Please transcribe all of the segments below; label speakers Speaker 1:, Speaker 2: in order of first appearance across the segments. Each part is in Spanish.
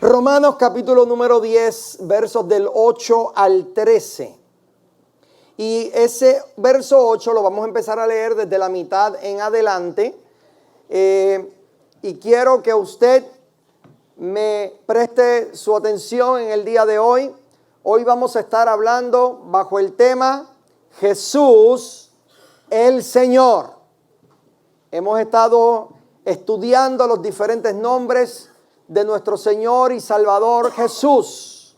Speaker 1: Romanos capítulo número 10, versos del 8 al 13. Y ese verso 8 lo vamos a empezar a leer desde la mitad en adelante. Y quiero que usted me preste su atención en el día de hoy. Hoy vamos a estar hablando bajo el tema Jesús el Señor. Hemos estado estudiando los diferentes nombres de nuestro Señor y Salvador Jesús.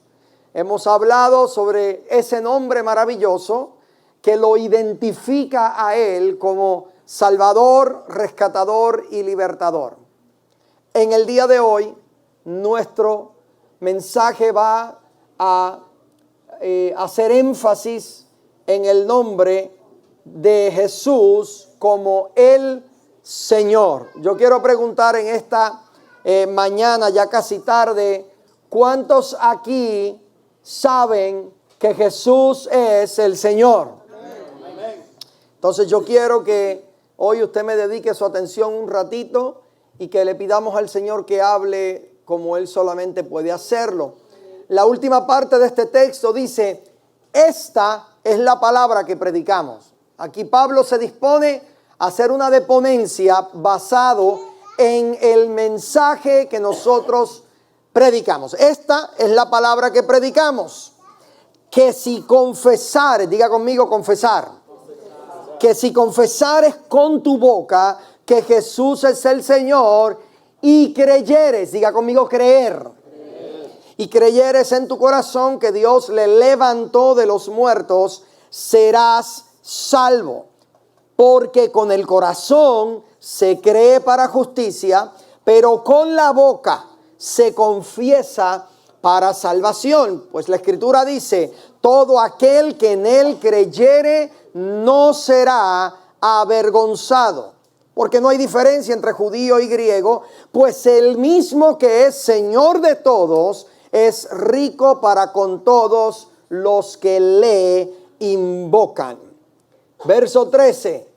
Speaker 1: Hemos hablado sobre ese nombre maravilloso que lo identifica a Él como Salvador, Rescatador y Libertador. En el día de hoy, nuestro mensaje va a hacer énfasis en el nombre de Jesús como el Señor. Yo quiero preguntar en esta mañana, ya casi tarde, ¿cuántos aquí saben que Jesús es el Señor? Amén. Entonces yo quiero que hoy usted me dedique su atención un ratito y que le pidamos al Señor que hable como Él solamente puede hacerlo. La última parte de este texto dice, esta es la palabra que predicamos. Aquí Pablo se dispone a hacer una deponencia basado en el mensaje que nosotros predicamos. Esta es la palabra que predicamos. Que si confesares, diga conmigo confesar. Que si confesares con tu boca que Jesús es el Señor y creyeres, diga conmigo creer. Y creyeres en tu corazón que Dios le levantó de los muertos, serás salvo. Porque con el corazón se cree para justicia, pero con la boca se confiesa para salvación. Pues la Escritura dice, todo aquel que en Él creyere no será avergonzado. Porque no hay diferencia entre judío y griego, pues el mismo que es Señor de todos, es rico para con todos los que le invocan. Verso 13.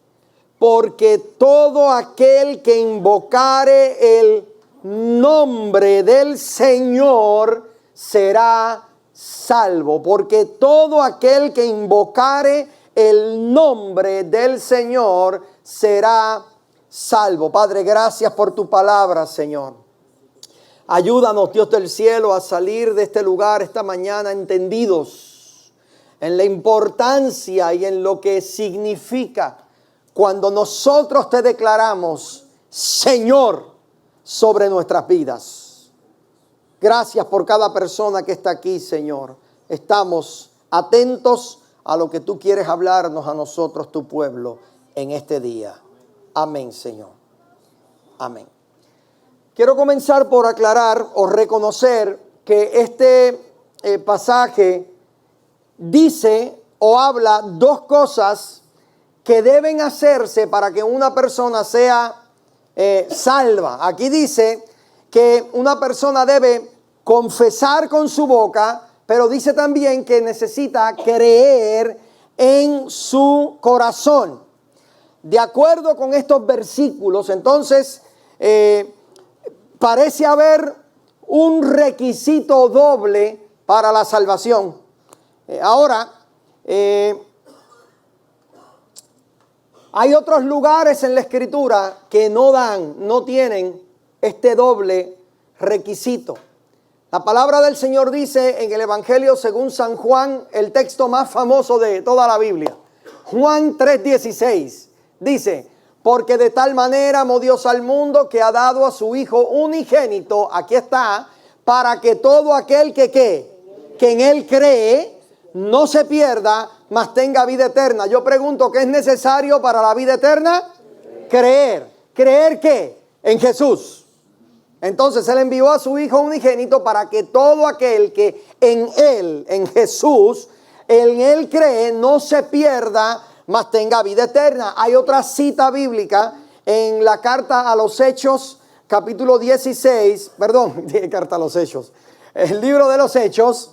Speaker 1: Porque todo aquel que invocare el nombre del Señor será salvo. Porque todo aquel que invocare el nombre del Señor será salvo. Padre, gracias por tu palabra, Señor. Ayúdanos, Dios del cielo, a salir de este lugar esta mañana entendidos en la importancia y en lo que significa cuando nosotros te declaramos Señor sobre nuestras vidas. Gracias por cada persona que está aquí, Señor. Estamos atentos a lo que tú quieres hablarnos a nosotros, tu pueblo, en este día. Amén, Señor. Amén. Quiero comenzar por aclarar o reconocer que este pasaje dice o habla dos cosas que deben hacerse para que una persona sea salva. Aquí dice que una persona debe confesar con su boca, pero dice también que necesita creer en su corazón. De acuerdo con estos versículos, entonces parece haber un requisito doble para la salvación. Hay otros lugares en la Escritura que no tienen este doble requisito. La palabra del Señor dice en el Evangelio según San Juan, el texto más famoso de toda la Biblia. Juan 3:16 dice, porque de tal manera amó Dios al mundo que ha dado a su Hijo unigénito, aquí está, para que todo aquel que en Él cree no se pierda, mas tenga vida eterna. Yo pregunto, ¿qué es necesario para la vida eterna? Creer. ¿Creer qué? En Jesús. Entonces Él envió a su Hijo unigénito para que todo aquel que en Él, en Jesús, en Él cree, no se pierda, mas tenga vida eterna. Hay otra cita bíblica en la carta a los Hechos, capítulo 16, carta a los Hechos, el libro de los Hechos,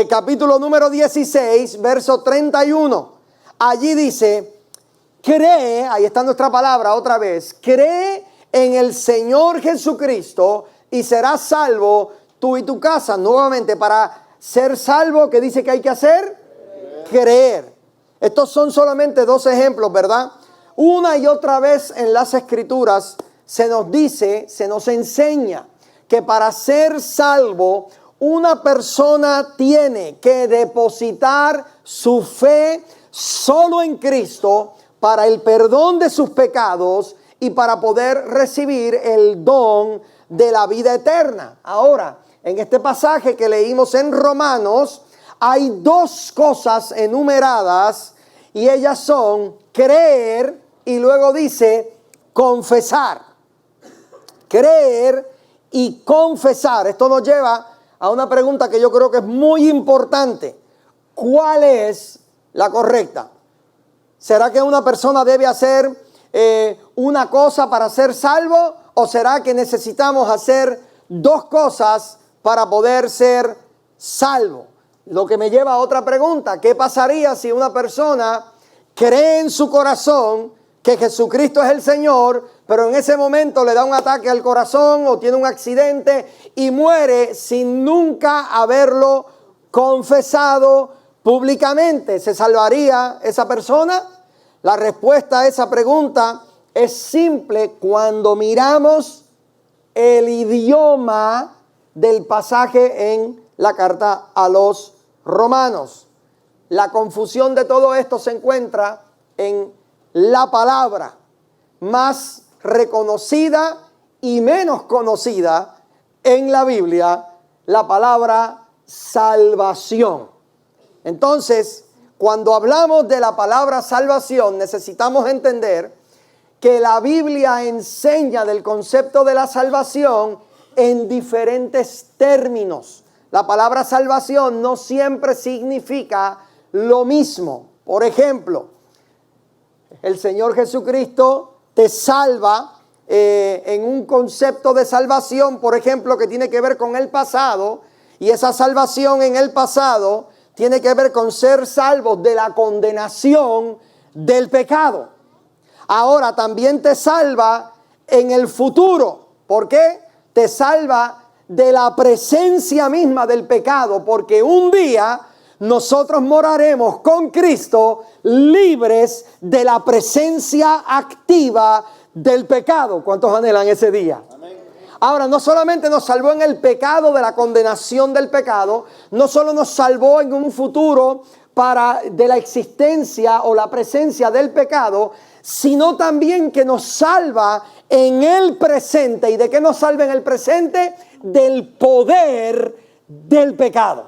Speaker 1: capítulo número 16, verso 31. Allí dice, cree, ahí está nuestra palabra otra vez, cree en el Señor Jesucristo y serás salvo tú y tu casa. Nuevamente, para ser salvo, ¿qué dice que hay que hacer? Creer. Estos son solamente dos ejemplos, ¿verdad? Una y otra vez en las Escrituras se nos dice, se nos enseña que para ser salvo, una persona tiene que depositar su fe solo en Cristo para el perdón de sus pecados y para poder recibir el don de la vida eterna. Ahora, en este pasaje que leímos en Romanos, hay dos cosas enumeradas y ellas son creer y luego dice confesar. Creer y confesar. Esto nos lleva a una pregunta que yo creo que es muy importante. ¿Cuál es la correcta? ¿Será que una persona debe hacer una cosa para ser salvo? ¿O será que necesitamos hacer dos cosas para poder ser salvo? Lo que me lleva a otra pregunta. ¿Qué pasaría si una persona cree en su corazón que Jesucristo es el Señor, pero en ese momento le da un ataque al corazón o tiene un accidente y muere sin nunca haberlo confesado públicamente? ¿Se salvaría esa persona? La respuesta a esa pregunta es simple cuando miramos el idioma del pasaje en la carta a los Romanos. La confusión de todo esto se encuentra en la palabra más reconocida y menos conocida en la Biblia, la palabra salvación. Entonces, cuando hablamos de la palabra salvación, necesitamos entender que la Biblia enseña del concepto de la salvación en diferentes términos. La palabra salvación no siempre significa lo mismo. Por ejemplo, el Señor Jesucristo te salva en un concepto de salvación, por ejemplo, que tiene que ver con el pasado, y esa salvación en el pasado tiene que ver con ser salvos de la condenación del pecado. Ahora también te salva en el futuro. ¿Por qué? Te salva de la presencia misma del pecado, porque un día nosotros moraremos con Cristo libres de la presencia activa del pecado. ¿Cuántos anhelan ese día? Amén. Ahora, no solamente nos salvó en el pecado de la condenación del pecado, no solo nos salvó en un futuro de la existencia o la presencia del pecado, sino también que nos salva en el presente. ¿Y de qué nos salva en el presente? Del poder del pecado.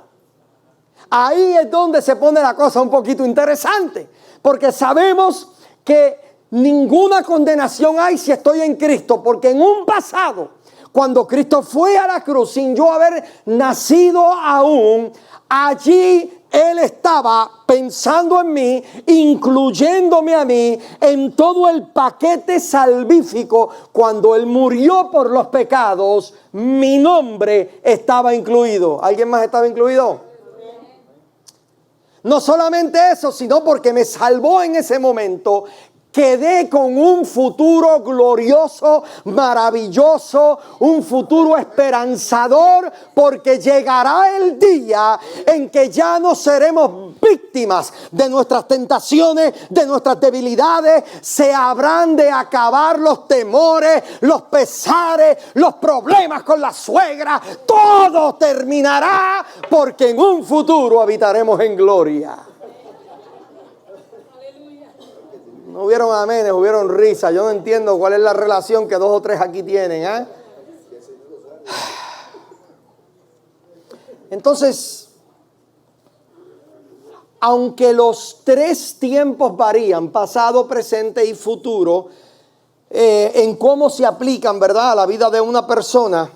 Speaker 1: Ahí es donde se pone la cosa un poquito interesante, porque sabemos que ninguna condenación hay si estoy en Cristo, porque en un pasado, cuando Cristo fue a la cruz sin yo haber nacido aún, allí Él estaba pensando en mí, incluyéndome a mí en todo el paquete salvífico. Cuando Él murió por los pecados, mi nombre estaba incluido. ¿Alguien más estaba incluido? No solamente eso, sino porque me salvó en ese momento. Quedé con un futuro glorioso, maravilloso, un futuro esperanzador, porque llegará el día en que ya no seremos víctimas de nuestras tentaciones, de nuestras debilidades. Se habrán de acabar los temores, los pesares, los problemas con la suegra. Todo terminará, porque en un futuro habitaremos en gloria. No hubieron amenes, hubieron risas. Yo no entiendo cuál es la relación que dos o tres aquí tienen. Entonces, aunque los tres tiempos varían, pasado, presente y futuro, en cómo se aplican, ¿verdad?, a la vida de una persona,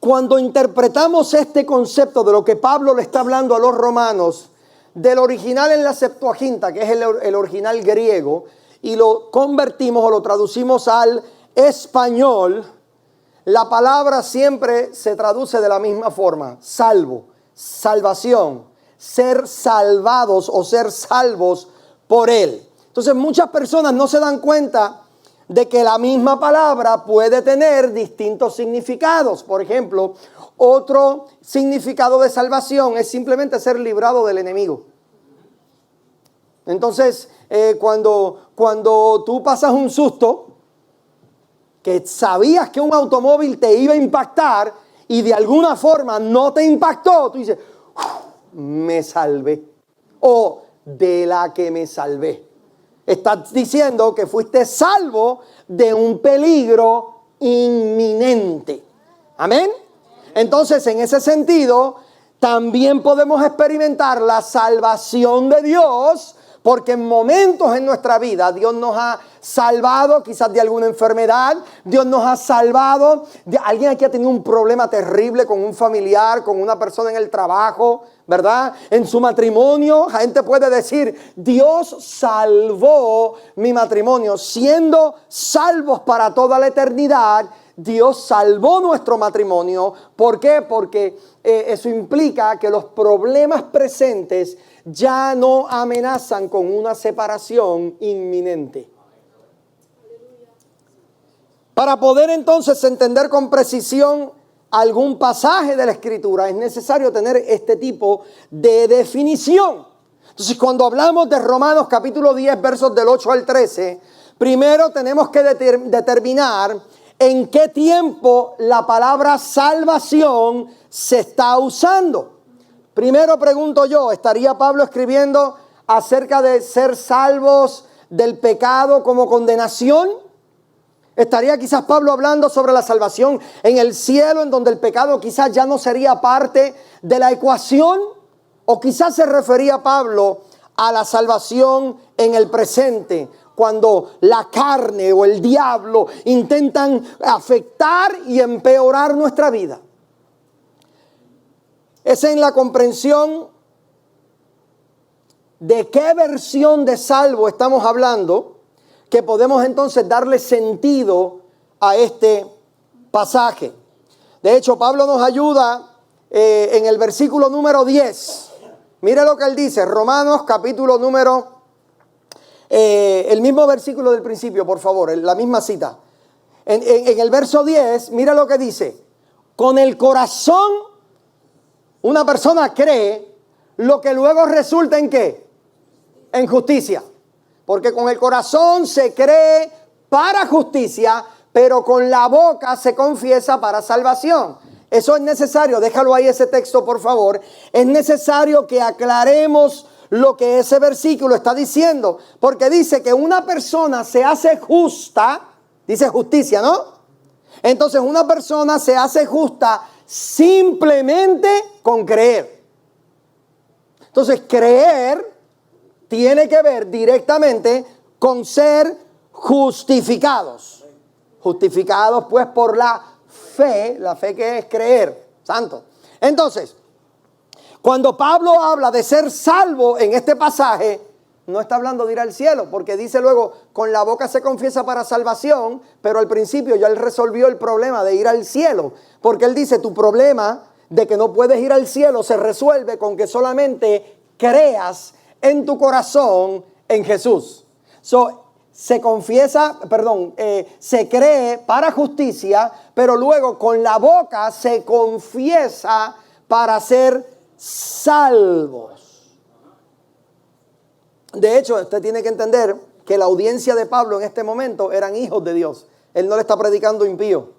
Speaker 1: cuando interpretamos este concepto de lo que Pablo le está hablando a los romanos, del original en la Septuaginta, que es el original griego, y lo convertimos o lo traducimos al español, la palabra siempre se traduce de la misma forma: salvo, salvación, ser salvados o ser salvos por Él. Entonces muchas personas no se dan cuenta de que la misma palabra puede tener distintos significados. Por ejemplo, otro significado de salvación es simplemente ser librado del enemigo. Entonces, cuando tú pasas un susto, que sabías que un automóvil te iba a impactar y de alguna forma no te impactó, tú dices, me salvé. O de la que me salvé. Estás diciendo que fuiste salvo de un peligro inminente. Amén. Entonces, en ese sentido, también podemos experimentar la salvación de Dios, porque en momentos en nuestra vida Dios nos ha salvado quizás de alguna enfermedad. Dios nos ha salvado. Alguien aquí ha tenido un problema terrible con un familiar, con una persona en el trabajo, ¿verdad? En su matrimonio, la gente puede decir, Dios salvó mi matrimonio. Siendo salvos para toda la eternidad, Dios salvó nuestro matrimonio. ¿Por qué? Porque eso implica que los problemas presentes ya no amenazan con una separación inminente. Para poder entonces entender con precisión algún pasaje de la Escritura, es necesario tener este tipo de definición. Entonces, cuando hablamos de Romanos capítulo 10, versos del 8 al 13, primero tenemos que determinar en qué tiempo la palabra salvación se está usando. Primero pregunto yo, ¿estaría Pablo escribiendo acerca de ser salvos del pecado como condenación? ¿Estaría quizás Pablo hablando sobre la salvación en el cielo, en donde el pecado quizás ya no sería parte de la ecuación? ¿O quizás se refería Pablo a la salvación en el presente, cuando la carne o el diablo intentan afectar y empeorar nuestra vida? Es en la comprensión de qué versión de salvo estamos hablando que podemos entonces darle sentido a este pasaje. De hecho, Pablo nos ayuda en el versículo número 10. Mire lo que él dice, Romanos capítulo número, el mismo versículo del principio, por favor, la misma cita. En el verso 10, mira lo que dice, con el corazón una persona cree, lo que luego resulta ¿en qué? En justicia. Porque con el corazón se cree para justicia, pero con la boca se confiesa para salvación. Eso es necesario, déjalo ahí ese texto por favor. Es necesario que aclaremos lo que ese versículo está diciendo. Porque dice que una persona se hace justa, dice justicia, ¿no? Entonces una persona se hace justa simplemente con creer. Entonces creer tiene que ver directamente con ser justificados. Justificados pues por la fe que es creer, santo. Entonces, cuando Pablo habla de ser salvo en este pasaje, no está hablando de ir al cielo, porque dice luego, con la boca se confiesa para salvación, pero al principio ya él resolvió el problema de ir al cielo, porque él dice, tu problema de que no puedes ir al cielo se resuelve con que solamente creas en tu corazón en Jesús. Se cree para justicia, pero luego con la boca se confiesa para ser salvos. De hecho, usted tiene que entender que la audiencia de Pablo en este momento eran hijos de Dios. Él no le está predicando impío.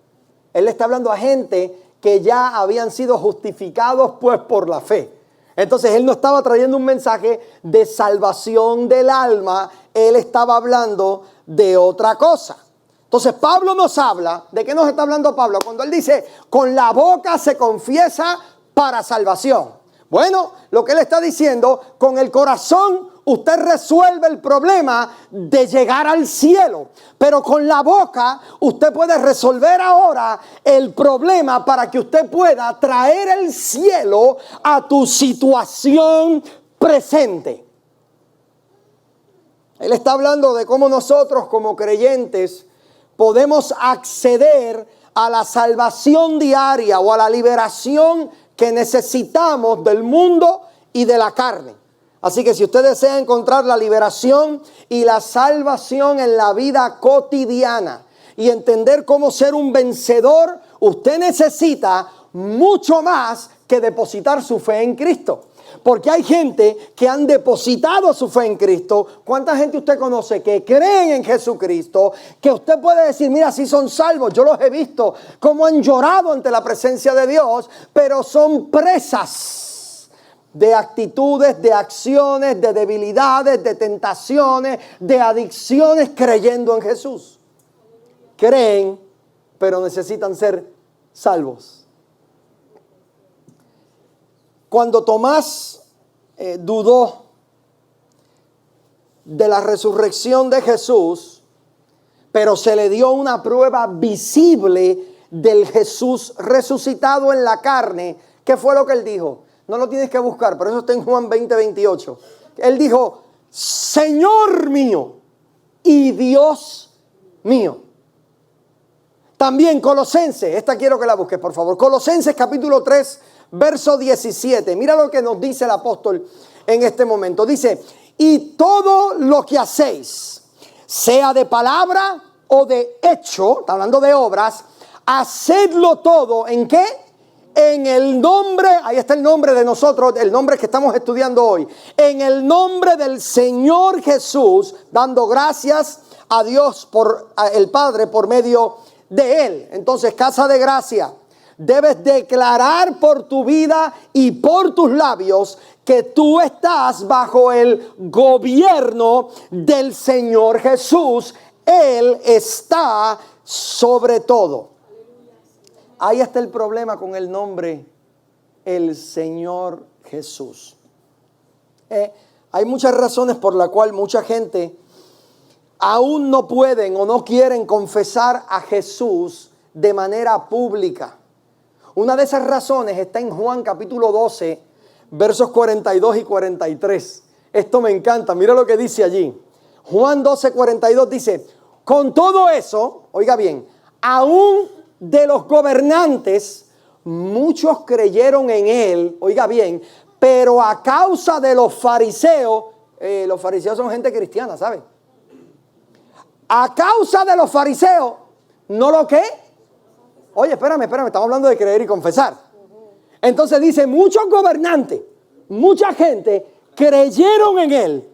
Speaker 1: Él le está hablando a gente que ya habían sido justificados pues por la fe. Entonces él no estaba trayendo un mensaje de salvación del alma, él estaba hablando de otra cosa. Entonces Pablo nos habla, ¿de qué nos está hablando Pablo? Cuando él dice, con la boca se confiesa para salvación. Bueno, lo que él está diciendo, con el corazón usted resuelve el problema de llegar al cielo, pero con la boca usted puede resolver ahora el problema para que usted pueda traer el cielo a tu situación presente. Él está hablando de cómo nosotros como creyentes podemos acceder a la salvación diaria o a la liberación que necesitamos del mundo y de la carne. Así que si usted desea encontrar la liberación y la salvación en la vida cotidiana y entender cómo ser un vencedor, usted necesita mucho más que depositar su fe en Cristo. Porque hay gente que han depositado su fe en Cristo. ¿Cuánta gente usted conoce que creen en Jesucristo? Que usted puede decir, mira, sí son salvos. Yo los he visto cómo han llorado ante la presencia de Dios, pero son presas de actitudes, de acciones, de debilidades, de tentaciones, de adicciones, creyendo en Jesús. Creen, pero necesitan ser salvos. Cuando Tomás dudó de la resurrección de Jesús, pero se le dio una prueba visible del Jesús resucitado en la carne, ¿qué fue lo que él dijo? No lo tienes que buscar, pero eso está en Juan 20:28. Él dijo, Señor mío y Dios mío. También Colosenses, esta quiero que la busques por favor. Colosenses capítulo 3, verso 17. Mira lo que nos dice el apóstol en este momento. Dice, y todo lo que hacéis, sea de palabra o de hecho, está hablando de obras, hacedlo todo, ¿en qué? En el nombre, ahí está el nombre de nosotros, el nombre que estamos estudiando hoy. En el nombre del Señor Jesús, dando gracias a Dios por el Padre por medio de Él. Entonces, casa de gracia, debes declarar por tu vida y por tus labios que tú estás bajo el gobierno del Señor Jesús. Él está sobre todo. Ahí está el problema con el nombre, el Señor Jesús. Hay muchas razones por las cuales mucha gente aún no pueden o no quieren confesar a Jesús de manera pública. Una de esas razones está en Juan capítulo 12, versos 42 y 43. Esto me encanta, mira lo que dice allí. Juan 12, 42 dice, con todo eso, oiga bien, aún de los gobernantes, muchos creyeron en él, oiga bien, pero a causa de los fariseos son gente cristiana, ¿sabe? A causa de los fariseos, ¿no lo qué? Oye, espérame, estamos hablando de creer y confesar. Entonces dice, muchos gobernantes, mucha gente creyeron en él,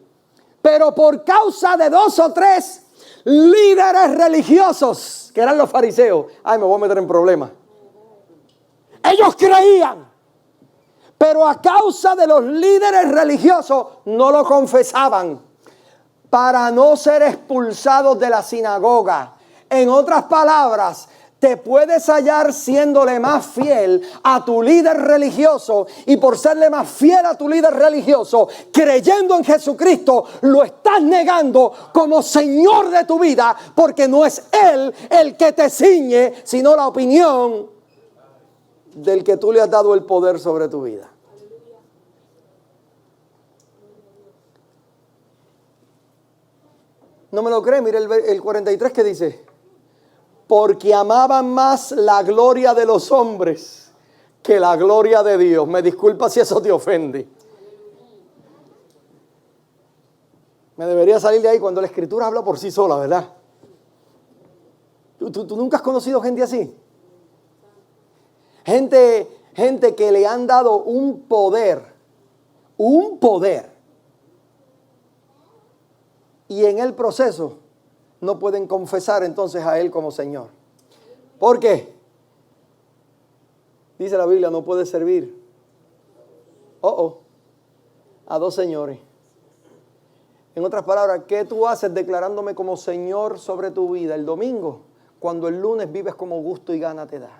Speaker 1: pero por causa de 2 o 3 líderes religiosos, que eran los fariseos, ay, me voy a meter en problemas. Ellos creían, pero a causa de los líderes religiosos no lo confesaban, para no ser expulsados de la sinagoga. En otras palabras, te puedes hallar siéndole más fiel a tu líder religioso, y por serle más fiel a tu líder religioso, creyendo en Jesucristo, lo estás negando como Señor de tu vida, porque no es Él el que te ciñe, sino la opinión del que tú le has dado el poder sobre tu vida. ¿No me lo cree? Mire el 43 que dice, porque amaban más la gloria de los hombres que la gloria de Dios. Me disculpa si eso te ofende. Me debería salir de ahí cuando la Escritura habla por sí sola, ¿verdad? ¿Tú nunca has conocido gente así? Gente que le han dado un poder, y en el proceso no pueden confesar entonces a Él como Señor. ¿Por qué? Dice la Biblia, no puede servir a 2 señores. En otras palabras, ¿qué tú haces declarándome como Señor sobre tu vida el domingo, cuando el lunes vives como gusto y gana te da?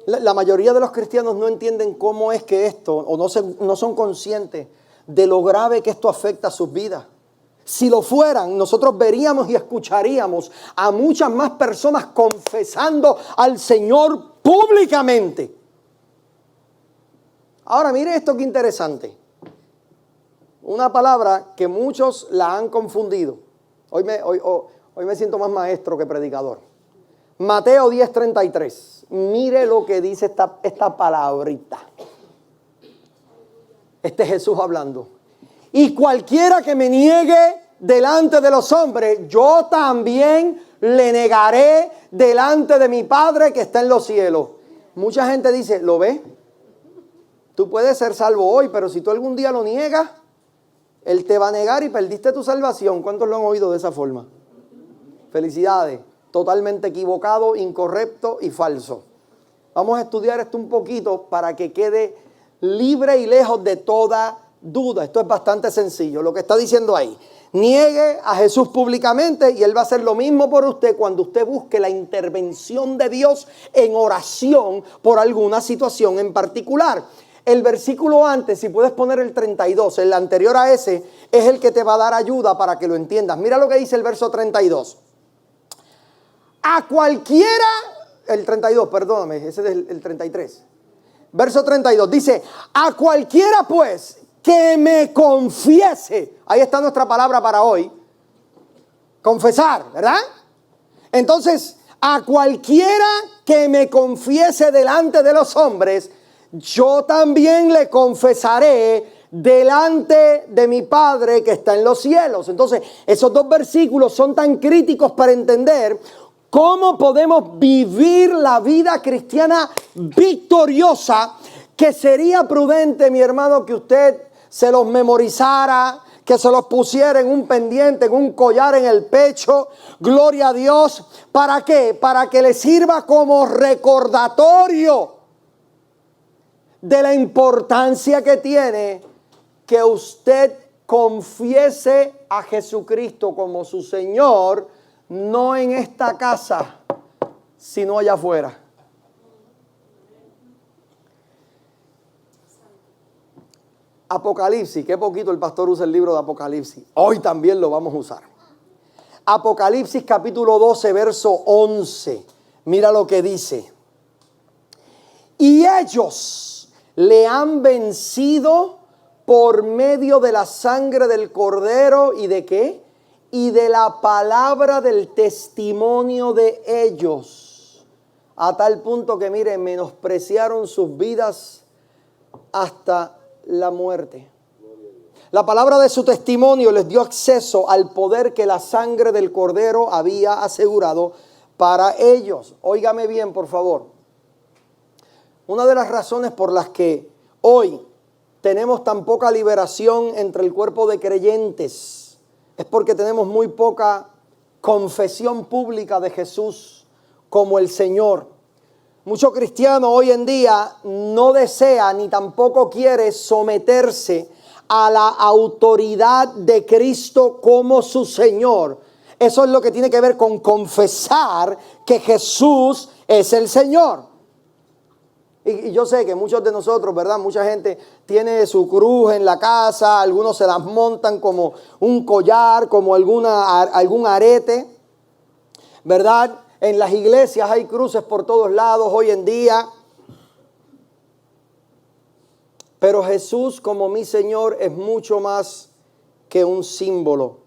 Speaker 1: La mayoría de los cristianos no entienden cómo es que esto, o no son conscientes de lo grave que esto afecta a sus vidas. Si lo fueran, nosotros veríamos y escucharíamos a muchas más personas confesando al Señor públicamente. Ahora, mire esto que interesante. Una palabra que muchos la han confundido. Hoy me siento más maestro que predicador. Mateo 10:33. Mire lo que dice esta palabrita. Este es Jesús hablando. Y cualquiera que me niegue delante de los hombres, yo también le negaré delante de mi Padre que está en los cielos. Mucha gente dice, ¿lo ves? Tú puedes ser salvo hoy, pero si tú algún día lo niegas, Él te va a negar y perdiste tu salvación. ¿Cuántos lo han oído de esa forma? Felicidades. Totalmente equivocado, incorrecto y falso. Vamos a estudiar esto un poquito para que quede libre y lejos de toda duda. Esto es bastante sencillo. Lo que está diciendo ahí. Niegue a Jesús públicamente y Él va a hacer lo mismo por usted cuando usted busque la intervención de Dios en oración por alguna situación en particular. El versículo antes, si puedes poner el 32, el anterior a ese, es el que te va a dar ayuda para que lo entiendas. Mira lo que dice el verso 32. A cualquiera, el 32, perdóname, ese es el 33. Verso 32, dice, a cualquiera pues que me confiese. Ahí está nuestra palabra para hoy. Confesar, ¿verdad? Entonces, a cualquiera que me confiese delante de los hombres, yo también le confesaré delante de mi Padre que está en los cielos. Entonces, esos dos versículos son tan críticos para entender cómo podemos vivir la vida cristiana victoriosa, que sería prudente, mi hermano, que usted se los memorizara, que se los pusiera en un pendiente, en un collar en el pecho. Gloria a Dios. ¿Para qué? Para que le sirva como recordatorio de la importancia que tiene que usted confiese a Jesucristo como su Señor, no en esta casa, sino allá afuera. Apocalipsis, qué poquito el pastor usa el libro de Apocalipsis. Hoy también lo vamos a usar. Apocalipsis capítulo 12, verso 11. Mira lo que dice. Y ellos le han vencido por medio de la sangre del Cordero y de ¿qué? Y de la palabra del testimonio de ellos. A tal punto que, miren, menospreciaron sus vidas hasta la muerte. La palabra de su testimonio les dio acceso al poder que la sangre del Cordero había asegurado para ellos. Óigame bien, por favor. Una de las razones por las que hoy tenemos tan poca liberación entre el cuerpo de creyentes es porque tenemos muy poca confesión pública de Jesús como el Señor. Mucho cristiano hoy en día no desea ni tampoco quiere someterse a la autoridad de Cristo como su Señor. Eso es lo que tiene que ver con confesar que Jesús es el Señor. Y yo sé que muchos de nosotros, ¿verdad? Mucha gente tiene su cruz en la casa, algunos se las montan como un collar, como algún arete, ¿verdad? En las iglesias hay cruces por todos lados hoy en día. Pero Jesús como mi Señor es mucho más que un símbolo.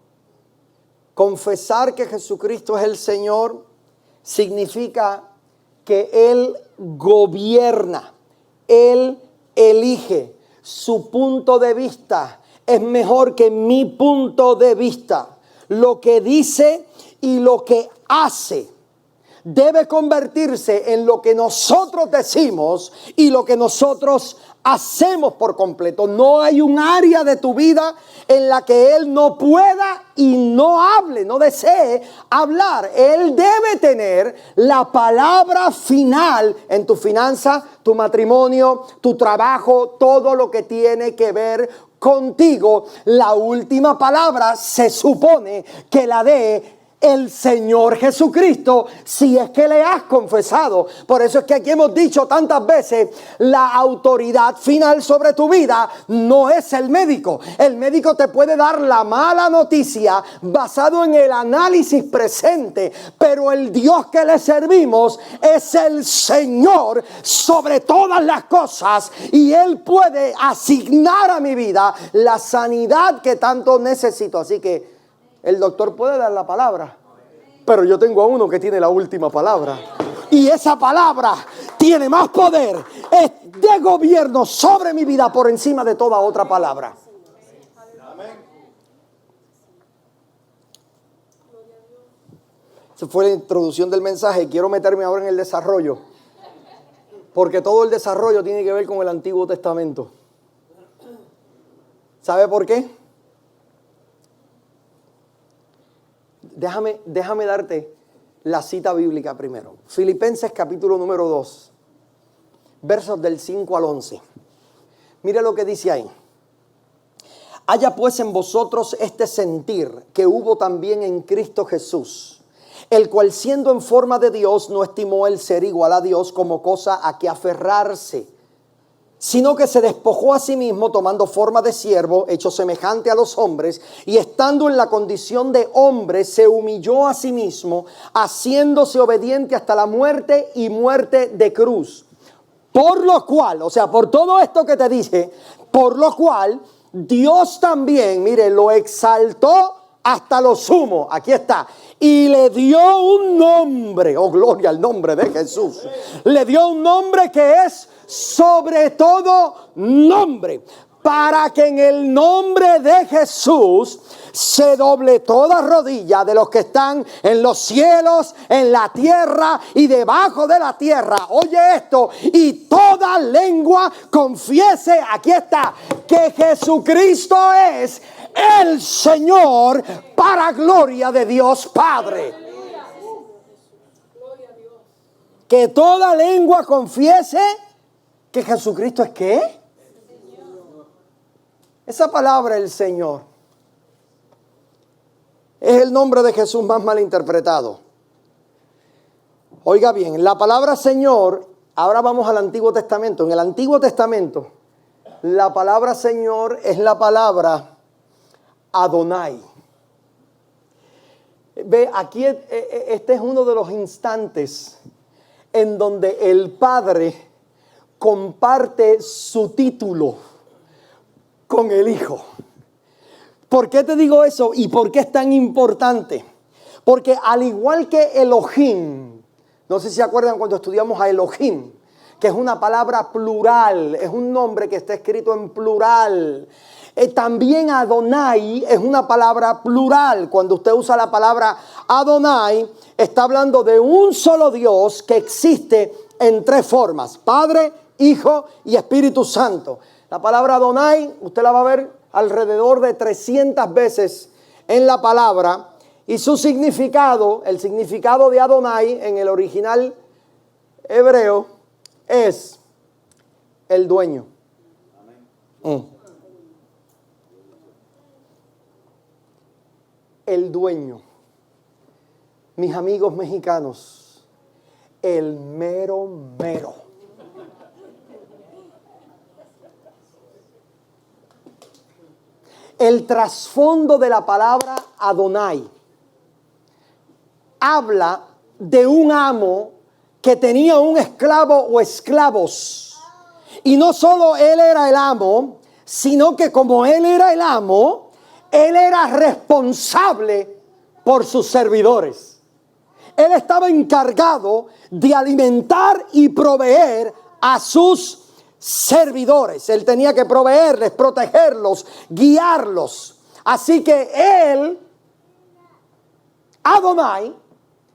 Speaker 1: Confesar que Jesucristo es el Señor significa que Él gobierna, Él elige. Su punto de vista es mejor que mi punto de vista. Lo que dice y lo que hace debe convertirse en lo que nosotros decimos y lo que nosotros hacemos por completo. No hay un área de tu vida en la que Él no pueda y no hable, no desee hablar. Él debe tener la palabra final en tu finanza, tu matrimonio, tu trabajo, todo lo que tiene que ver contigo. La última palabra se supone que la dé el Señor Jesucristo, si es que le has confesado. Por eso es que aquí hemos dicho tantas veces, la autoridad final sobre tu vida no es el médico. El médico te puede dar la mala noticia basado en el análisis presente, pero el Dios que le servimos es el Señor sobre todas las cosas, y Él puede asignar a mi vida la sanidad que tanto necesito. Así que el doctor puede dar la palabra, pero yo tengo a uno que tiene la última palabra. Y esa palabra tiene más poder, es de gobierno sobre mi vida por encima de toda otra palabra. Esa fue la introducción del mensaje. Quiero meterme ahora en el desarrollo, porque todo el desarrollo tiene que ver con el Antiguo Testamento. ¿Sabe por qué? Déjame darte la cita bíblica primero. Filipenses capítulo número 2, versos del 5 al 11. Mire lo que dice ahí. Haya pues en vosotros este sentir que hubo también en Cristo Jesús, el cual siendo en forma de Dios no estimó el ser igual a Dios como cosa a que aferrarse, sino que se despojó a sí mismo tomando forma de siervo, hecho semejante a los hombres, y estando en la condición de hombre, se humilló a sí mismo, haciéndose obediente hasta la muerte y muerte de cruz. Por lo cual, o sea, por todo esto que te dije, por lo cual Dios también, mire, lo exaltó hasta lo sumo. Aquí está. Y le dio un nombre, oh gloria al nombre de Jesús. Le dio un nombre que es sobre todo nombre, para que en el nombre de Jesús se doble toda rodilla de los que están en los cielos, en la tierra y debajo de la tierra. Oye esto, y toda lengua confiese, aquí está, que Jesucristo es el Señor, para gloria de Dios Padre. Que toda lengua confiese que Jesucristo es ¿qué? Esa palabra, el Señor, es el nombre de Jesús más mal interpretado. Oiga bien, la palabra Señor, ahora vamos al Antiguo Testamento. En el Antiguo Testamento, la palabra Señor es la palabra Adonai. Ve, aquí este es uno de los instantes en donde el Padre comparte su título con el Hijo. ¿Por qué te digo eso y por qué es tan importante? Porque al igual que Elohim, no sé si se acuerdan cuando estudiamos a Elohim, que es una palabra plural, es un nombre que está escrito en plural. También Adonai es una palabra plural. Cuando usted usa la palabra Adonai, está hablando de un solo Dios que existe en tres formas: Padre, Hijo y Espíritu Santo. La palabra Adonai, usted la va a ver alrededor de 300 veces en la palabra. Y su significado, el significado de Adonai en el original hebreo, es el dueño. El dueño. Mis amigos mexicanos, el mero mero. El trasfondo de la palabra Adonai habla de un amo que tenía un esclavo o esclavos. Y no solo él era el amo, sino que como él era el amo, él era responsable por sus servidores. Él estaba encargado de alimentar y proveer a sus servidores. Él tenía que proveerles, protegerlos, guiarlos. Así que él, Adonai,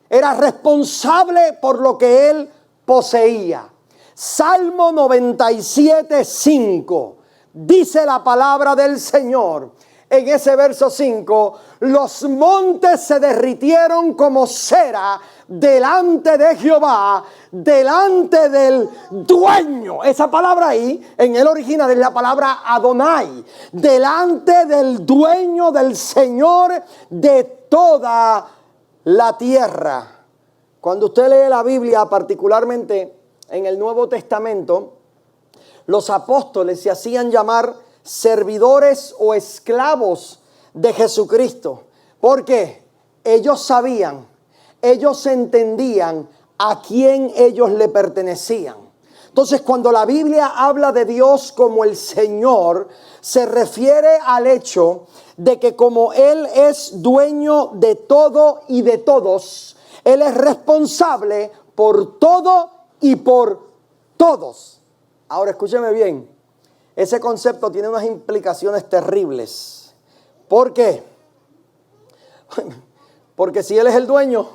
Speaker 1: era responsable por lo que él poseía. Salmo 97:5 dice la palabra del Señor. En ese verso 5, los montes se derritieron como cera delante de Jehová, delante del dueño. Esa palabra ahí, en el original, es la palabra Adonai. Delante del dueño, del Señor de toda la tierra. Cuando usted lee la Biblia, particularmente en el Nuevo Testamento, los apóstoles se hacían llamar servidores o esclavos de Jesucristo. Porque ellos sabían, ellos entendían a quién ellos le pertenecían. Entonces, cuando la Biblia habla de Dios como el Señor, se refiere al hecho de que como Él es dueño de todo y de todos, Él es responsable por todo y por Todos. Ahora escúcheme bien. Ese concepto tiene unas implicaciones terribles. ¿Por qué? Porque si Él es el dueño,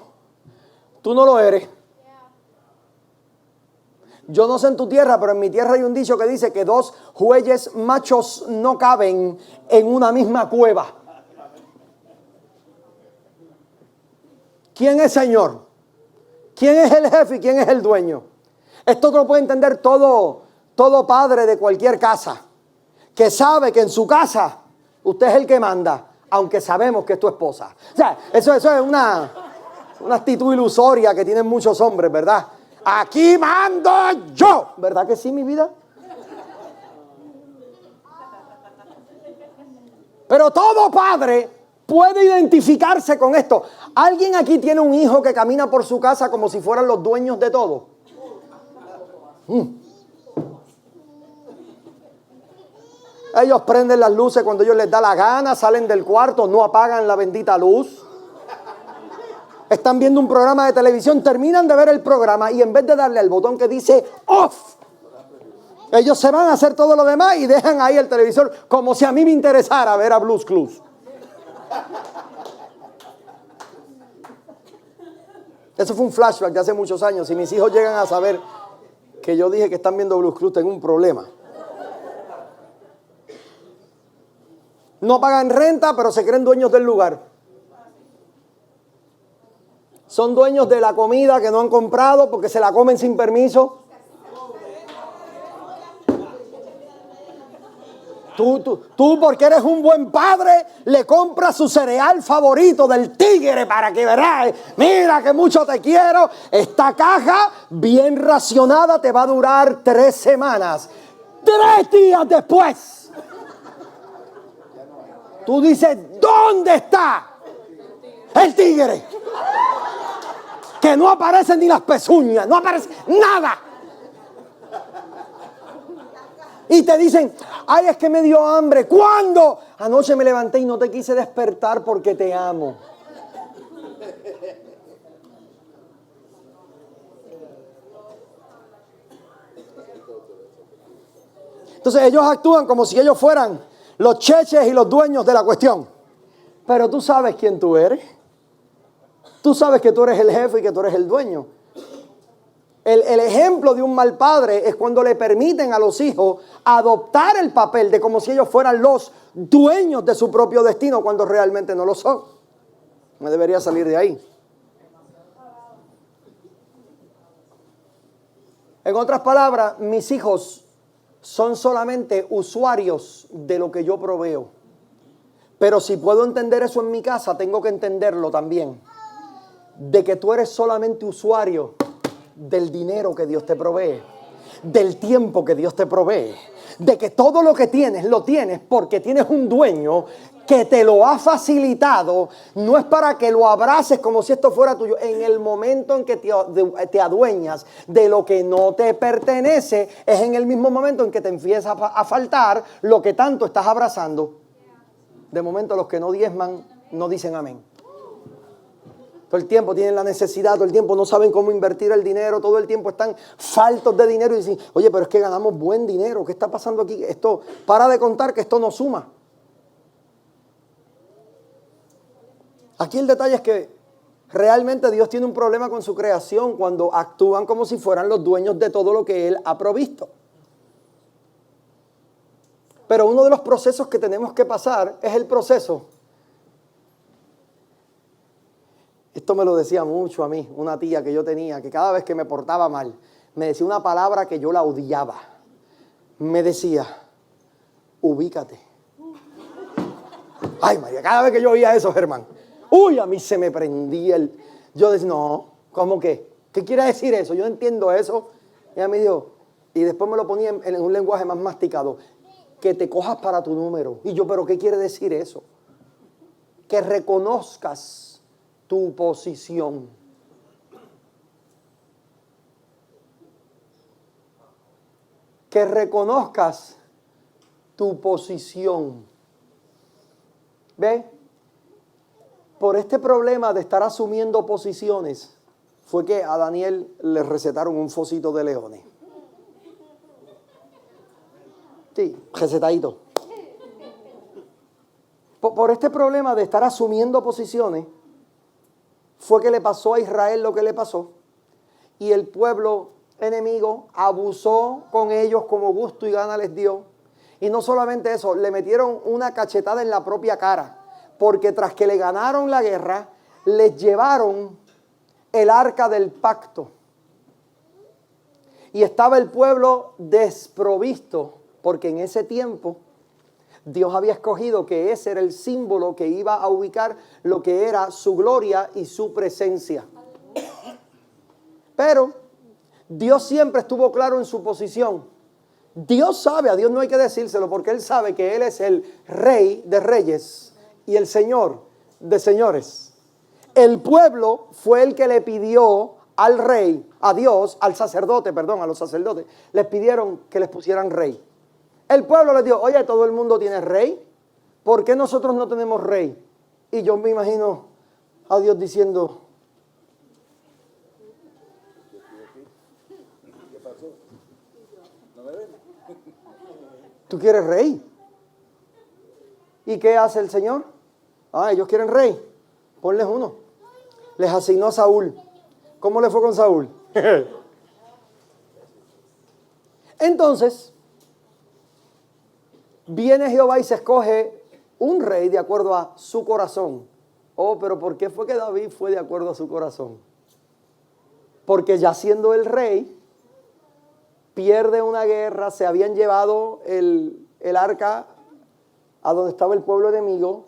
Speaker 1: tú no lo eres. Yo no sé en tu tierra, pero en mi tierra hay un dicho que dice que 2 bueyes machos no caben en una misma cueva. ¿Quién es Señor? ¿Quién es el jefe y quién es el dueño? Esto lo puede entender todo padre de cualquier casa, que sabe que en su casa usted es el que manda, aunque sabemos que es tu esposa. O sea, eso es una actitud ilusoria que tienen muchos hombres, ¿verdad? Aquí mando yo. ¿Verdad que sí, mi vida? Pero todo padre puede identificarse con esto. ¿Alguien aquí tiene un hijo que camina por su casa como si fueran los dueños de todo? Ellos prenden las luces cuando ellos les da la gana, salen del cuarto, no apagan la bendita luz. Están viendo un programa de televisión, terminan de ver el programa y en vez de darle al botón que dice off, ellos se van a hacer todo lo demás y dejan ahí el televisor como si a mí me interesara ver a Blues Clues. Eso fue un flashback de hace muchos años. Si mis hijos llegan a saber que yo dije que están viendo Blues Clues, tengo un problema. No pagan renta, pero se creen dueños del lugar. Son dueños de la comida que no han comprado porque se la comen sin permiso. Tú porque eres un buen padre, le compras su cereal favorito del tigre para que verás. Mira que mucho te quiero. Esta caja bien racionada te va a durar 3 semanas. 3 días después, tú dices, ¿dónde está el tigre? Que no aparecen ni las pezuñas, no aparece nada. Y te dicen, ay, es que me dio hambre. ¿Cuándo? Anoche me levanté y no te quise despertar porque te amo. Entonces ellos actúan como si ellos fueran los cheches y los dueños de la cuestión. Pero tú sabes quién tú eres. Tú sabes que tú eres el jefe y que tú eres el dueño. El ejemplo de un mal padre es cuando le permiten a los hijos adoptar el papel de como si ellos fueran los dueños de su propio destino cuando realmente no lo son. Me debería salir de ahí. En otras palabras, mis hijos son solamente usuarios de lo que yo proveo. Pero si puedo entender eso en mi casa, tengo que entenderlo también. De que tú eres solamente usuario del dinero que Dios te provee, del tiempo que Dios te provee, de que todo lo que tienes, lo tienes porque tienes un dueño que te lo ha facilitado, no es para que lo abraces como si esto fuera tuyo. En el momento en que te adueñas de lo que no te pertenece, es en el mismo momento en que te empieza a faltar lo que tanto estás abrazando. De momento los que no diezman no dicen amén. Todo el tiempo tienen la necesidad, todo el tiempo no saben cómo invertir el dinero, todo el tiempo están faltos de dinero y dicen, oye, pero es que ganamos buen dinero, ¿qué está pasando aquí? Esto, para de contar que esto no suma. Aquí el detalle es que realmente Dios tiene un problema con su creación cuando actúan como si fueran los dueños de todo lo que Él ha provisto. Pero uno de los procesos que tenemos que pasar es el proceso. Esto me lo decía mucho a mí, una tía que yo tenía, que cada vez que me portaba mal, me decía una palabra que yo la odiaba. Me decía, ubícate. Ay, María, cada vez que yo oía eso, Germán, uy, a mí se me prendía el... Yo decía, no, ¿cómo qué? ¿Qué quiere decir eso? Yo no entiendo eso. Y ella me dijo, y después me lo ponía en un lenguaje más masticado, que te cojas para tu número. Y yo, ¿pero qué quiere decir eso? Que reconozcas tu posición. Que reconozcas tu posición. ¿Ve? Por este problema de estar asumiendo posiciones, fue que a Daniel le recetaron un focito de leones. Sí, resetadito. Por este problema de estar asumiendo posiciones, fue que le pasó a Israel lo que le pasó. Y el pueblo enemigo abusó con ellos como gusto y gana les dio. Y no solamente eso, le metieron una cachetada en la propia cara. Porque tras que le ganaron la guerra, les llevaron el arca del pacto. Y estaba el pueblo desprovisto, porque en ese tiempo Dios había escogido que ese era el símbolo que iba a ubicar lo que era su gloria y su presencia. Pero Dios siempre estuvo claro en su posición. Dios sabe, a Dios no hay que decírselo, porque Él sabe que Él es el Rey de reyes y el Señor de señores. El pueblo fue el que le pidió al rey, a Dios, a los sacerdotes, les pidieron que les pusieran rey. El pueblo les dijo, oye, todo el mundo tiene rey, ¿por qué nosotros no tenemos rey? Y yo me imagino a Dios diciendo,
Speaker 2: ¿qué pasó? ¿No me ven?
Speaker 1: ¿tú quieres rey? ¿Y qué hace el Señor? Ellos quieren rey, ponles uno. Les asignó a Saúl. ¿Cómo le fue con Saúl? Entonces, viene Jehová y se escoge un rey de acuerdo a su corazón. Pero ¿por qué fue que David fue de acuerdo a su corazón? Porque ya siendo el rey, pierde una guerra, se habían llevado el arca a donde estaba el pueblo enemigo,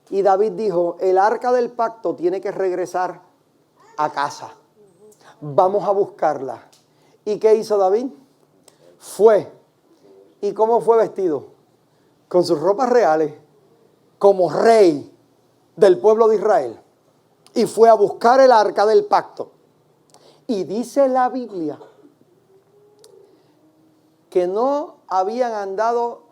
Speaker 1: y David dijo, el arca del pacto tiene que regresar a casa. Vamos a buscarla. ¿Y qué hizo David? Fue. ¿Y cómo fue vestido? Con sus ropas reales, como rey del pueblo de Israel. Y fue a buscar el arca del pacto. Y dice la Biblia que no habían andado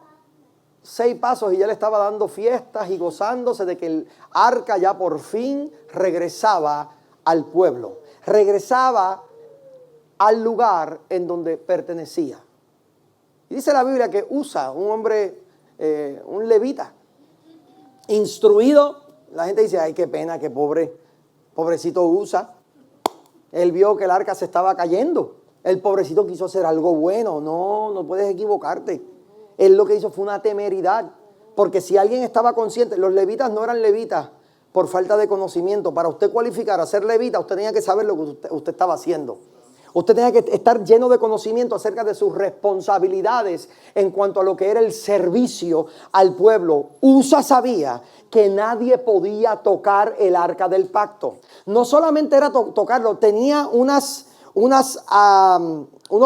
Speaker 1: 6 pasos y ya le estaba dando fiestas y gozándose de que el arca ya por fin regresaba al pueblo. Regresaba al lugar en donde pertenecía. Y dice la Biblia que Usa, un hombre, un levita, instruido, la gente dice, ay, qué pena, qué pobrecito Usa. Él vio que el arca se estaba cayendo. El pobrecito quiso hacer algo bueno. No puedes equivocarte. Él lo que hizo fue una temeridad. Porque si alguien estaba consciente, los levitas no eran levitas por falta de conocimiento. Para usted cualificar a ser levita, usted tenía que saber lo que usted estaba haciendo. Usted tenía que estar lleno de conocimiento acerca de sus responsabilidades en cuanto a lo que era el servicio al pueblo. Usa sabía que nadie podía tocar el arca del pacto. No solamente era tocarlo, tenía unos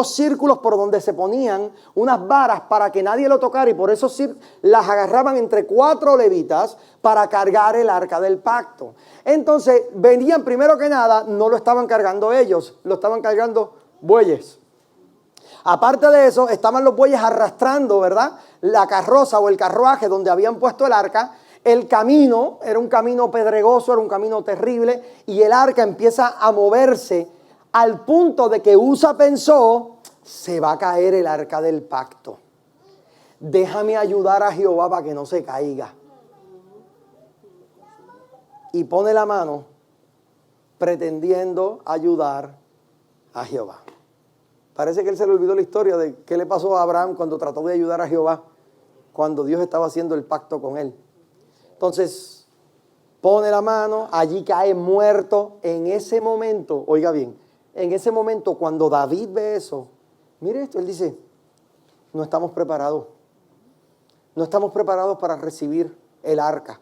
Speaker 1: círculos por donde se ponían unas varas para que nadie lo tocara, y por eso las agarraban entre 4 levitas para cargar el arca del pacto. Entonces venían, primero que nada, no lo estaban cargando ellos, lo estaban cargando bueyes. Aparte de eso, estaban los bueyes arrastrando, ¿verdad?, la carroza o el carruaje donde habían puesto el arca. El camino era un camino pedregoso, era un camino terrible, y el arca empieza a moverse al punto de que Usa pensó, se va a caer el arca del pacto. Déjame ayudar a Jehová para que no se caiga. Y pone la mano pretendiendo ayudar a Jehová. Parece que él se le olvidó la historia de qué le pasó a Abraham cuando trató de ayudar a Jehová, cuando Dios estaba haciendo el pacto con él. Entonces, pone la mano, allí cae muerto. En ese momento, oiga bien, en ese momento cuando David ve eso, mire esto, él dice, no estamos preparados. No estamos preparados para recibir el arca.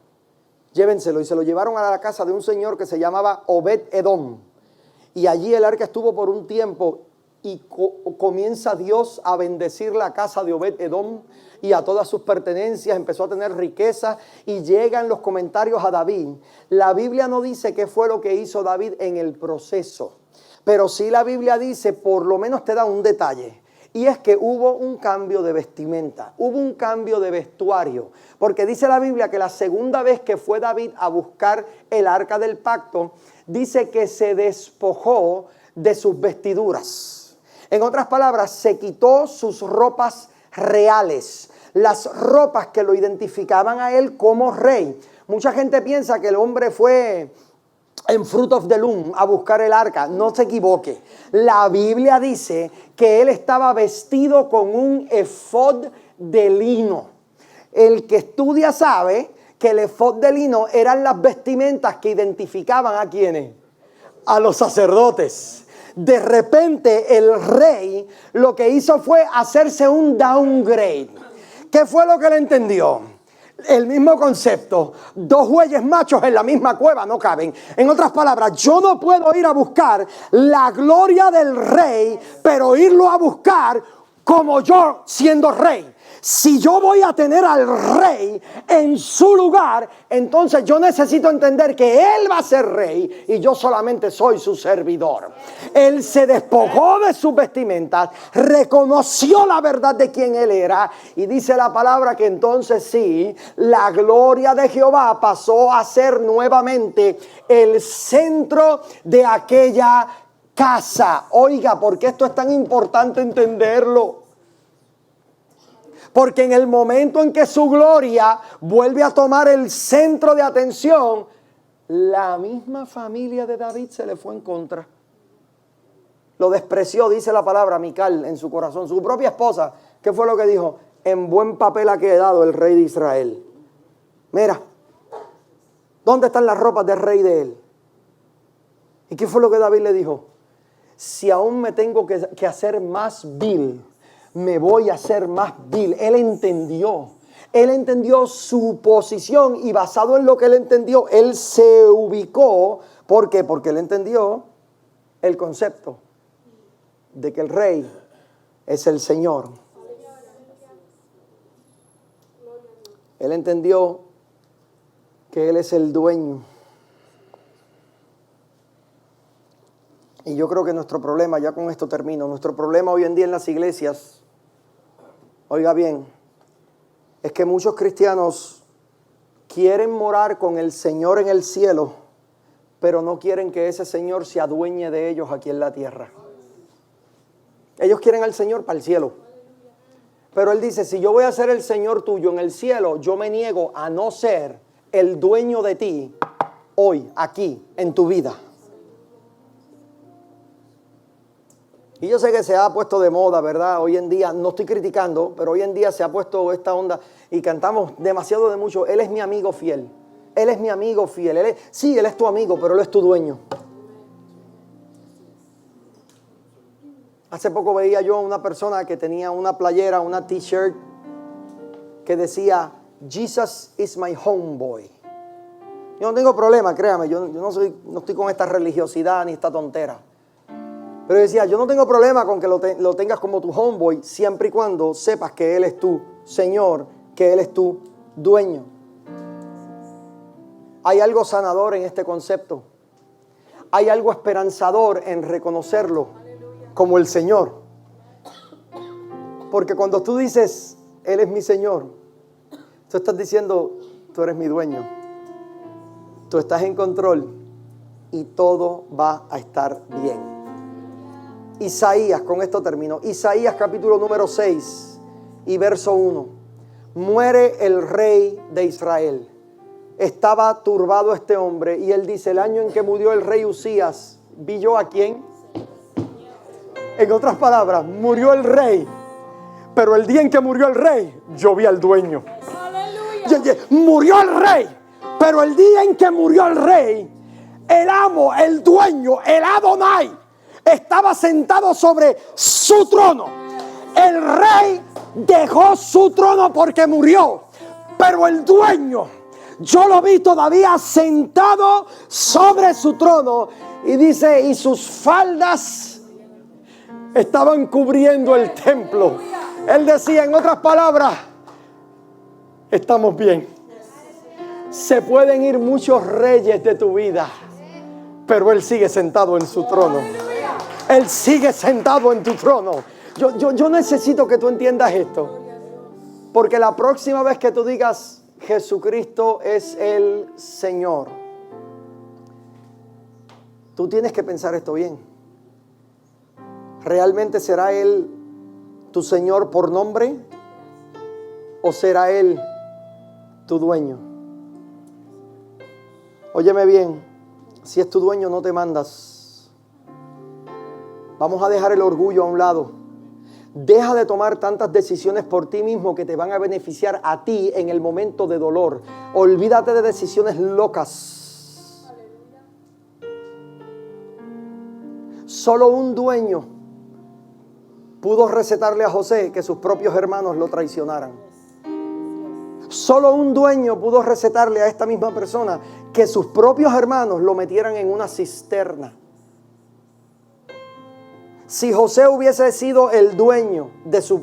Speaker 1: Llévenselo. Y se lo llevaron a la casa de un señor que se llamaba Obed-Edom. Y allí el arca estuvo por un tiempo, y comienza Dios a bendecir la casa de Obed-Edom y a todas sus pertenencias. Empezó a tener riqueza, y llegan los comentarios a David. La Biblia no dice qué fue lo que hizo David en el proceso, pero sí la Biblia dice, por lo menos te da un detalle. Y es que hubo un cambio de vestimenta, hubo un cambio de vestuario. Porque dice la Biblia que la segunda vez que fue David a buscar el arca del pacto, dice que se despojó de sus vestiduras. En otras palabras, se quitó sus ropas reales. las ropas que lo identificaban a él como rey. Mucha gente piensa que el hombre fue en Fruit of the Loom a buscar el arca. No se equivoque. La Biblia dice que él estaba vestido con un efod de lino. El que estudia sabe que el efod de lino eran las vestimentas que identificaban a quienes, a los sacerdotes. De repente el rey lo que hizo fue hacerse un downgrade. ¿Qué fue lo que él entendió? El mismo concepto, 2 bueyes machos en la misma cueva no caben. En otras palabras, yo no puedo ir a buscar la gloria del rey, pero irlo a buscar como yo siendo rey. Si yo voy a tener al rey en su lugar, entonces yo necesito entender que él va a ser rey y yo solamente soy su servidor. Él se despojó de sus vestimentas, reconoció la verdad de quién él era y dice la palabra que entonces sí, la gloria de Jehová pasó a ser nuevamente el centro de aquella casa. Oiga, ¿por qué esto es tan importante entenderlo? Porque en el momento en que su gloria vuelve a tomar el centro de atención, la misma familia de David se le fue en contra. Lo despreció, dice la palabra, Mical en su corazón. Su propia esposa, ¿qué fue lo que dijo? En buen papel ha quedado el rey de Israel. Mira, ¿dónde están las ropas del rey de él? ¿Y qué fue lo que David le dijo? Si aún me tengo que hacer más vil, me voy a hacer más vil. Él entendió su posición y basado en lo que él entendió, él se ubicó. ¿Por qué? Porque él entendió el concepto de que el rey es el Señor. Él entendió que él es el dueño. Y yo creo que nuestro problema, ya con esto termino, nuestro problema hoy en día en las iglesias, oiga bien, es que muchos cristianos quieren morar con el Señor en el cielo, pero no quieren que ese Señor se adueñe de ellos aquí en la tierra. Ellos quieren al Señor para el cielo. Pero Él dice, si yo voy a ser el Señor tuyo en el cielo, yo me niego a no ser el dueño de ti hoy, aquí, en tu vida. Y yo sé que se ha puesto de moda, ¿verdad? Hoy en día, no estoy criticando, pero hoy en día se ha puesto esta onda y cantamos demasiado de mucho. Él es mi amigo fiel. Él es mi amigo fiel. Sí, Él es tu amigo, pero Él es tu dueño. Hace poco veía yo a una persona que tenía una playera, una t-shirt que decía, Jesus is my homeboy. Yo no tengo problema, créame, yo no estoy con esta religiosidad ni esta tontera. Pero decía, yo no tengo problema con que lo tengas como tu homeboy, siempre y cuando sepas que Él es tu Señor, que Él es tu dueño. Hay algo sanador en este concepto. Hay algo esperanzador en reconocerlo como el Señor. Porque cuando tú dices, Él es mi Señor, tú estás diciendo, tú eres mi dueño. Tú estás en control y todo va a estar bien. Isaías, con esto termino. Isaías capítulo número 6 y verso 1. Muere el rey de Israel. Estaba turbado este hombre y él dice, el año en que murió el rey Usías, ¿vi yo a quién? En otras palabras, murió el rey, pero el día en que murió el rey, yo vi al dueño. Murió el rey, pero el día en que murió el rey, el amo, el dueño, el Adonai, estaba sentado sobre su trono. El rey dejó su trono porque murió, pero el dueño, yo lo vi todavía sentado sobre su trono. Y dice, y sus faldas estaban cubriendo el templo. Él decía, en otras palabras, estamos bien. Se pueden ir muchos reyes de tu vida, pero Él sigue sentado en su trono. Él sigue sentado en tu trono. Yo necesito que tú entiendas esto. Porque la próxima vez que tú digas, Jesucristo es el Señor, tú tienes que pensar esto bien. ¿Realmente será Él tu Señor por nombre? ¿O será Él tu dueño? Óyeme bien, si es tu dueño no te mandas. Vamos a dejar el orgullo a un lado. Deja de tomar tantas decisiones por ti mismo que te van a beneficiar a ti en el momento de dolor. Olvídate de decisiones locas. Solo un dueño pudo recetarle a José que sus propios hermanos lo traicionaran. Solo un dueño pudo recetarle a esta misma persona que sus propios hermanos lo metieran en una cisterna. Si José hubiese sido el dueño de su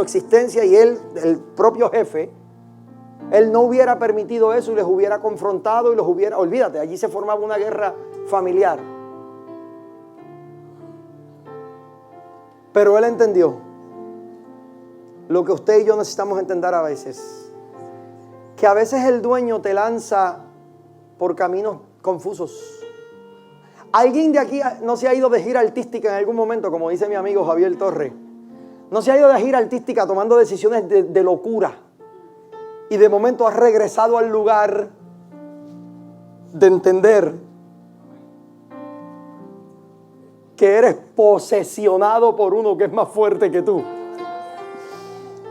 Speaker 1: existencia y él, el propio jefe, él no hubiera permitido eso y les hubiera confrontado y los hubiera... Olvídate, allí se formaba una guerra familiar. Pero él entendió lo que usted y yo necesitamos entender a veces. Que a veces el dueño te lanza por caminos confusos. ¿Alguien de aquí no se ha ido de gira artística en algún momento, como dice mi amigo Javier Torres? No se ha ido de gira artística tomando decisiones de locura. Y de momento has regresado al lugar de entender que eres posesionado por uno que es más fuerte que tú.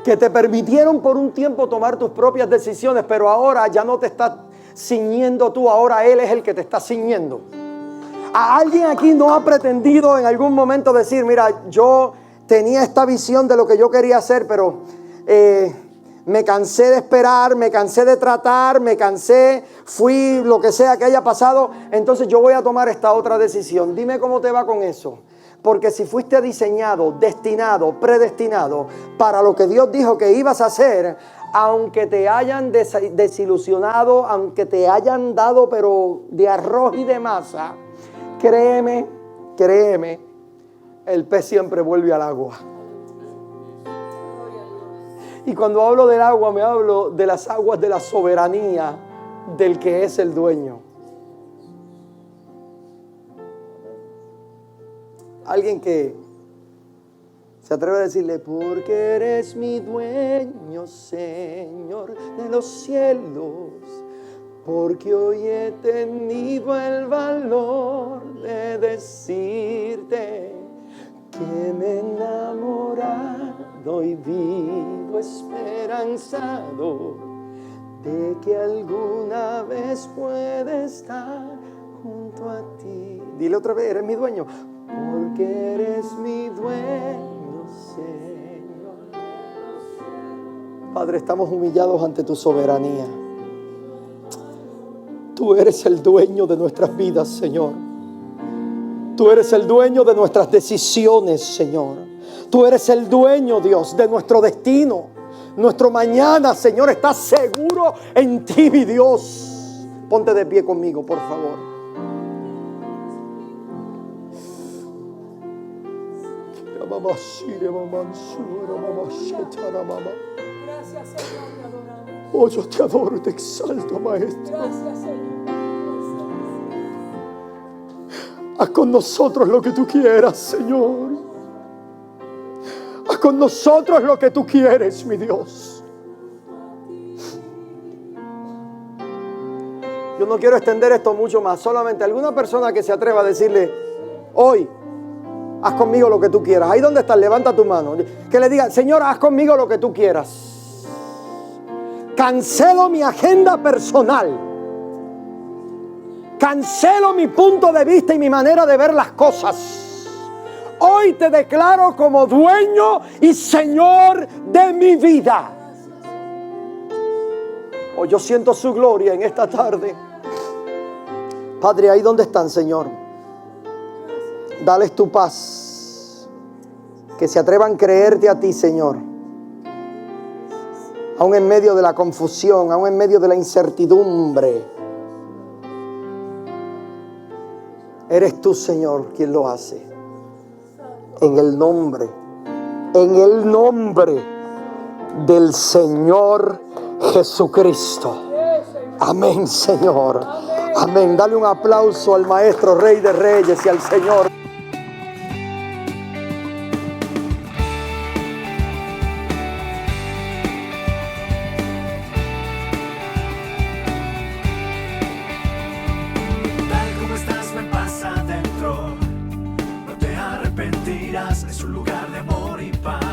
Speaker 1: Que te permitieron por un tiempo tomar tus propias decisiones, pero ahora ya no te estás ciñendo tú, ahora Él es el que te está ciñendo. ¿A alguien aquí no ha pretendido en algún momento decir, mira, yo tenía esta visión de lo que yo quería hacer, pero me cansé de esperar, me cansé de tratar, me cansé, fui lo que sea que haya pasado, entonces yo voy a tomar esta otra decisión? Dime cómo te va con eso. Porque si fuiste diseñado, destinado, predestinado para lo que Dios dijo que ibas a hacer, aunque te hayan desilusionado, aunque te hayan dado pero de arroz y de masa, créeme, el pez siempre vuelve al agua. Y cuando hablo del agua, me hablo de las aguas de la soberanía del que es el dueño. Alguien que se atreve a decirle, porque eres mi dueño, Señor de los cielos, porque hoy he tenido el valor de decirte que me he enamorado y vivo esperanzado de que alguna vez pueda estar junto a ti. Dile otra vez, eres mi dueño. Porque eres mi dueño, Señor. Padre, estamos humillados ante tu soberanía. Tú eres el dueño de nuestras vidas, Señor. Tú eres el dueño de nuestras decisiones, Señor. Tú eres el dueño, Dios, de nuestro destino. Nuestro mañana, Señor, está seguro en ti, mi Dios. Ponte de pie conmigo, por favor.
Speaker 3: Gracias, Señor, te adoramos.
Speaker 1: Oh, yo te adoro y te exalto, Maestro.
Speaker 3: Gracias, Señor.
Speaker 1: Haz con nosotros lo que tú quieras, Señor. Haz con nosotros lo que tú quieres, mi Dios. Yo no quiero extender esto mucho más. Solamente alguna persona que se atreva a decirle, hoy, haz conmigo lo que tú quieras. Ahí donde estás, levanta tu mano. Que le diga, Señor, haz conmigo lo que tú quieras. Cancelo mi agenda personal. Cancelo mi punto de vista y mi manera de ver las cosas. Hoy te declaro como dueño y Señor de mi vida. Hoy yo siento su gloria en esta tarde. Padre, ahí donde están, Señor, dales tu paz. Que se atrevan a creerte a ti, Señor. Aún en medio de la confusión, aún en medio de la incertidumbre. Eres tú, Señor, quien lo hace. En el nombre del Señor Jesucristo. Amén, Señor. Amén. Dale un aplauso al Maestro, Rey de Reyes, y al Señor.
Speaker 4: arrepentirás. Es un lugar de amor y paz.